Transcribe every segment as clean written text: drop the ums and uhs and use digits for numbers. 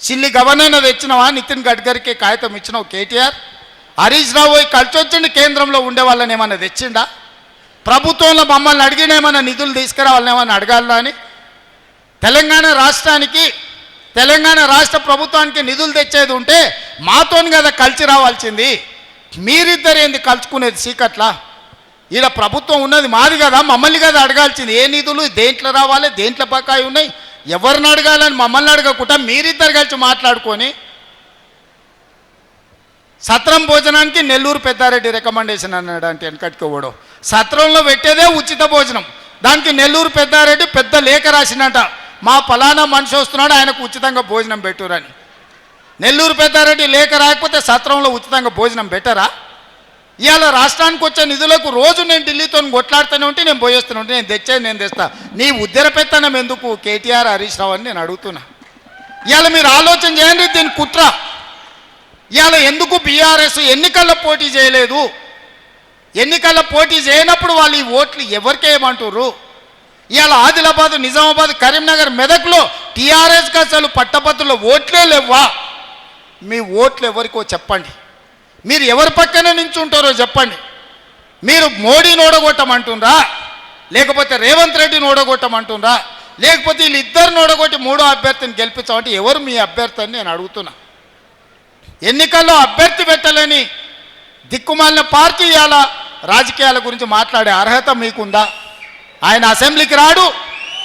చిల్లి governor తెచ్చినవా? నితిన్ గడ్కరీకి కాగితం ఇచ్చినావు కేటీఆర్. హరీష్ రావు పోయి కలిసి వచ్చిండి కేంద్రంలో ఉండే వాళ్ళని ఏమన్నా తెచ్చిండా? ప్రభుత్వంలో మమ్మల్ని అడిగిన ఏమన్నా నిధులు తీసుకురావాలని ఏమన్నా అడగాలా అని? తెలంగాణ రాష్ట్ర ప్రభుత్వానికి నిధులు తెచ్చేది ఉంటే మాతోని కదా కలిసి రావాల్సింది. మీరిద్దరు ఏంది కలుసుకునేది సీకట్లా? ఈడ ప్రభుత్వం ఉన్నది మాది కదా, మమ్మల్ని కదా అడగాల్సింది. ఏ నిధులు దేంట్లో రావాలి, దేంట్లో బకాయి ఉన్నాయి, ఎవరిని అడగాలని మమ్మల్ని అడగకుండా మీరిద్దరు కలిసి మాట్లాడుకొని సత్రం భోజనానికి నెల్లూరు పెద్దారెడ్డి రికమెండేషన్ అన్నాడు. అంటే వెనకట్టుకోవడం సత్రంలో పెట్టేదే ఉచిత భోజనం, దానికి నెల్లూరు పెద్దారెడ్డి పెద్ద లేఖ రాసినట, మా ఫలానా మనిషి వస్తున్నాడు ఆయనకు ఉచితంగా భోజనం పెట్టురని. నెల్లూరు పెద్దారెడ్డి లేఖ రాకపోతే సత్రంలో ఉచితంగా భోజనం పెట్టరా? ఇవాళ రాష్ట్రానికి వచ్చే నిధులకు రోజు నేను ఢిల్లీతో కొట్లాడుతూనే ఉంటే నేను పోయేస్తూనే ఉంటే నేను తెచ్చేది నేను తెస్తా. నీ ఉద్దర పెత్తనం ఎందుకు కేటీఆర్ హరీష్ రావు అని నేను అడుగుతున్నా. ఇవాళ మీరు ఆలోచన చేయండి దీని కుట్ర. ఇవాళ ఎందుకు బీఆర్ఎస్ ఎన్నికల్లో పోటీ చేయలేదు? ఎన్నికల్లో పోటీ చేయనప్పుడు వాళ్ళు ఈ ఓట్లు ఎవరికి ఏమంటారు? ఇవాళ ఆదిలాబాద్, నిజామాబాద్, కరీంనగర్, మెదక్లో టీఆర్ఎస్కి అసలు పట్టభద్రుల ఓట్లే లేవా? మీ ఓట్లు ఎవరికో చెప్పండి. మీరు ఎవరి పక్కన నించుంటారో చెప్పండి. మీరు మోడీని ఓడగొట్టమంటుండ్రా, లేకపోతే రేవంత్ రెడ్డిని ఓడగొట్టమంటుండ్రా, లేకపోతే వీళ్ళిద్దరిని ఓడగొట్టి మూడో అభ్యర్థిని గెలిపించామంటే ఎవరు మీ అభ్యర్థి అని నేను అడుగుతున్నా. ఎన్నికల్లో అభ్యర్థి పెట్టలేని దిక్కుమాలిన పార్టీ ఇవాళ రాజకీయాల గురించి మాట్లాడే అర్హత మీకుందా? ఆయన అసెంబ్లీకి రాడు,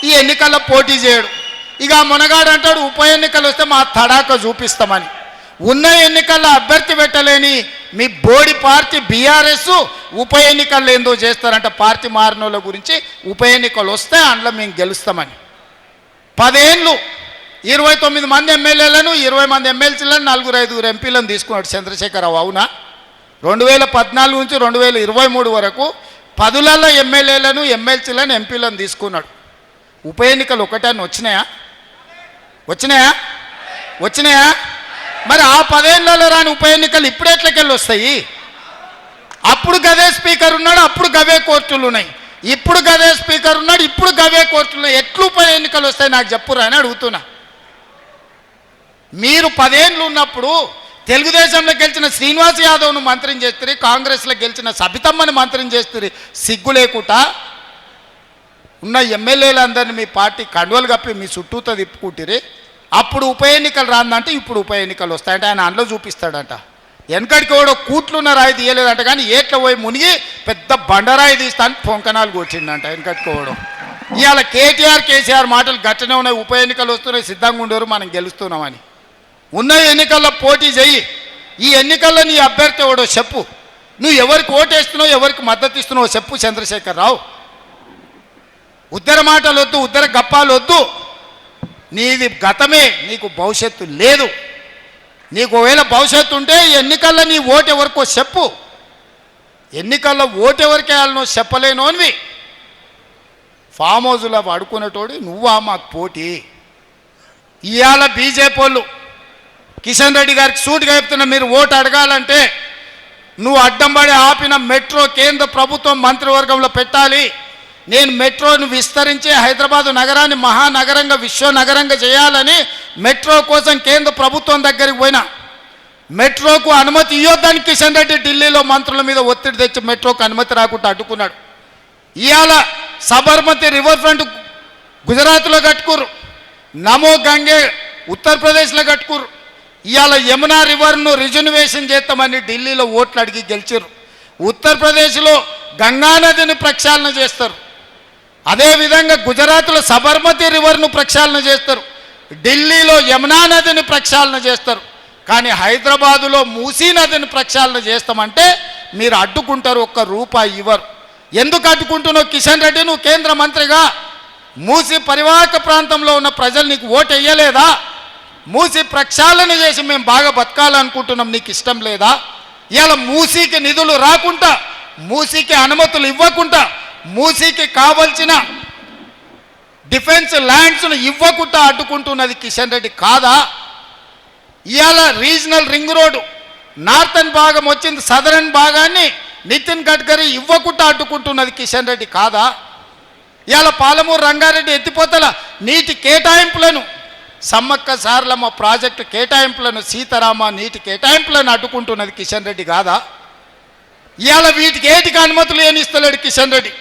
ఈ ఎన్నికల్లో పోటీ చేయడు. ఇక మునగాడు అంటాడు ఉప ఎన్నికలు వస్తే మా తడాక చూపిస్తామని. ఉన్న ఎన్నికల్లో అభ్యర్థి పెట్టలేని మీ బోడి పార్టీ బీఆర్ఎస్ ఉప ఎన్నికల్లో ఏందో చేస్తారంట. పార్టీ మారినోళ్ళ గురించి ఉప ఎన్నికలు వస్తే అందులో మేము గెలుస్తామని. 10 ఏళ్ళు 29 మంది ఎమ్మెల్యేలను, 20 మంది ఎమ్మెల్సీలను, 4-5 ఎంపీలను తీసుకున్నాడు చంద్రశేఖరరావు. అవునా? 2014 నుంచి 2023 వరకు 10లలో ఎమ్మెల్యేలను, ఎమ్మెల్సీలను, ఎంపీలను తీసుకున్నాడు. ఉప ఎన్నికలు ఒకటాన్ని వచ్చినాయా? మరి ఆ 10 ఏళ్లలో రాని ఉప ఎన్నికలు ఇప్పుడు ఎట్లకెళ్ళి వస్తాయి? అప్పుడు గదే స్పీకర్ ఉన్నాడు, అప్పుడు గవే కోర్టులు ఉన్నాయి. ఇప్పుడు గదే స్పీకర్ ఉన్నాడు, ఇప్పుడు గవే కోర్టులు. ఎట్లు ఉప ఎన్నికలు వస్తాయి నాకు చెప్పురా అని అడుగుతున్నా. మీరు 10 ఏళ్ళు ఉన్నప్పుడు తెలుగుదేశంలో గెలిచిన శ్రీనివాస్ యాదవ్ను మంత్రిని చేస్తారు, కాంగ్రెస్లో గెలిచిన సబితమ్మని మంత్రిని చేస్తారు. సిగ్గు లేకుండా ఉన్న ఎమ్మెల్యేలందరినీ మీ పార్టీ కండువలు కప్పి మీ చుట్టూతో తిప్పుకుంటారు. అప్పుడు ఉప ఎన్నికలు రాందంటే ఇప్పుడు ఉప ఎన్నికలు వస్తాయంటే ఆయన అందులో చూపిస్తాడంట. వెనకడికి కూడా కూట్లున్న రాయి తీయలేదంట, కానీ ఏట్ల పోయి మునిగి పెద్ద బండరాయి తీస్తాను పొంకనాలు కొట్టిండంట వెనకట్టుకోవడం. ఇవాళ కేటీఆర్, కేసీఆర్ మాటలు గట్టనే ఉన్నాయి. ఉప ఎన్నికలు వస్తున్నాయి, సిద్ధంగా ఉండేవారు, మనం గెలుస్తున్నామని. ఉన్న ఎన్నికల్లో పోటీ చెయ్యి. ఈ ఎన్నికల్లో నీ అభ్యర్థి ఎవడో చెప్పు. నువ్వు ఎవరికి ఓటేస్తున్నావు, ఎవరికి మద్దతు ఇస్తున్నావో చెప్పు చంద్రశేఖరరావు. ఉద్దర మాటలు వద్దు, ఉద్దర గప్పాలు వద్దు. నీది గతమే, నీకు భవిష్యత్తు లేదు. నీకు ఒకవేళ భవిష్యత్తు ఉంటే ఎన్నికల్లో నీ ఓటు ఎవరికో చెప్పు. ఎన్నికల్లో ఓటు ఎవరికి వేయాలనో చెప్పలేను అనివి. ఫామ్ హౌస్లో అడుకునేటోడు నువ్వా మాకు పోటీ? ఇవాళ బీజేపీ వాళ్ళు కిషన్ రెడ్డి గారికి సూటిగా చెప్తున్నా, మీరు ఓటు అడగాలంటే నువ్వు అడ్డం పడి ఆపిన మెట్రో కేంద్ర ప్రభుత్వం మంత్రివర్గంలో పెట్టాలి. నేను మెట్రోను విస్తరించి హైదరాబాదు నగరాన్ని మహానగరంగా, విశ్వనగరంగా చేయాలని మెట్రో కోసం కేంద్ర ప్రభుత్వం దగ్గరికి పోయినా మెట్రోకు అనుమతి ఇవ్వద్దని కిషన్ రెడ్డి ఢిల్లీలో మంత్రుల మీద ఒత్తిడి తెచ్చి మెట్రోకు అనుమతి రాకుండా అడ్డుకున్నాడు. ఇవాళ సబర్మతి రివర్ ఫ్రంట్ గుజరాత్లో కట్టుకుర్రు, నమో గంగే ఉత్తరప్రదేశ్లో కట్టుకుర్రు. ఇవాళ యమునా రివర్ను రిజర్వేషన్ చేస్తామని ఢిల్లీలో ఓట్లు అడిగి గెలిచారు. ఉత్తరప్రదేశ్లో గంగానదిని ప్రక్షాళన చేస్తారు. అదేవిధంగా గుజరాత్లో సబర్మతి రివర్ను ప్రక్షాళన చేస్తారు, ఢిల్లీలో యమునా నదిని ప్రక్షాళన చేస్తారు. కానీ హైదరాబాదులో మూసీ నదిని ప్రక్షాళన చేస్తామంటే మీరు అడ్డుకుంటారు, ఒక్క రూపాయి ఇవ్వరు. ఎందుకు అడ్డుకుంటున్నావు కిషన్ రెడ్డి? నువ్వు కేంద్ర మంత్రిగా మూసీ పరివాహక ప్రాంతంలో ఉన్న ప్రజలు నీకు ఓటు వేయలేదా? మూసీ ప్రక్షాళన చేసి మేము బాగా బతకాలనుకుంటున్నాం, నీకు ఇష్టం లేదా? ఇవాళ మూసీకి నిధులు రాకుండా, మూసీకి అనుమతులు ఇవ్వకుండా, మూసీకి కావలసిన డిఫెన్స్ ల్యాండ్స్ను ఇవ్వకుండా అడ్డుకుంటున్నది కిషన్ రెడ్డి కాదా? ఇవాళ రీజనల్ రింగ్ రోడ్డు నార్థన్ భాగం వచ్చింది, సదరన్ భాగాన్ని నితిన్ గడ్కరీ ఇవ్వకుండా అడ్డుకుంటున్నది కిషన్ రెడ్డి కాదా? ఇవాళ పాలమూరు రంగారెడ్డి ఎత్తిపోతల నీటి కేటాయింపులను సమ్మక్క సారలమ్మ ప్రాజెక్టు కేటాయింపులను, సీతారామ నీటి కేటాయింపులను అడ్డుకుంటున్నది కిషన్ రెడ్డి కాదా? ఇవాళ వీటికి ఏటికి అనుమతులు ఏమి ఇస్తలేడు కిషన్ రెడ్డి.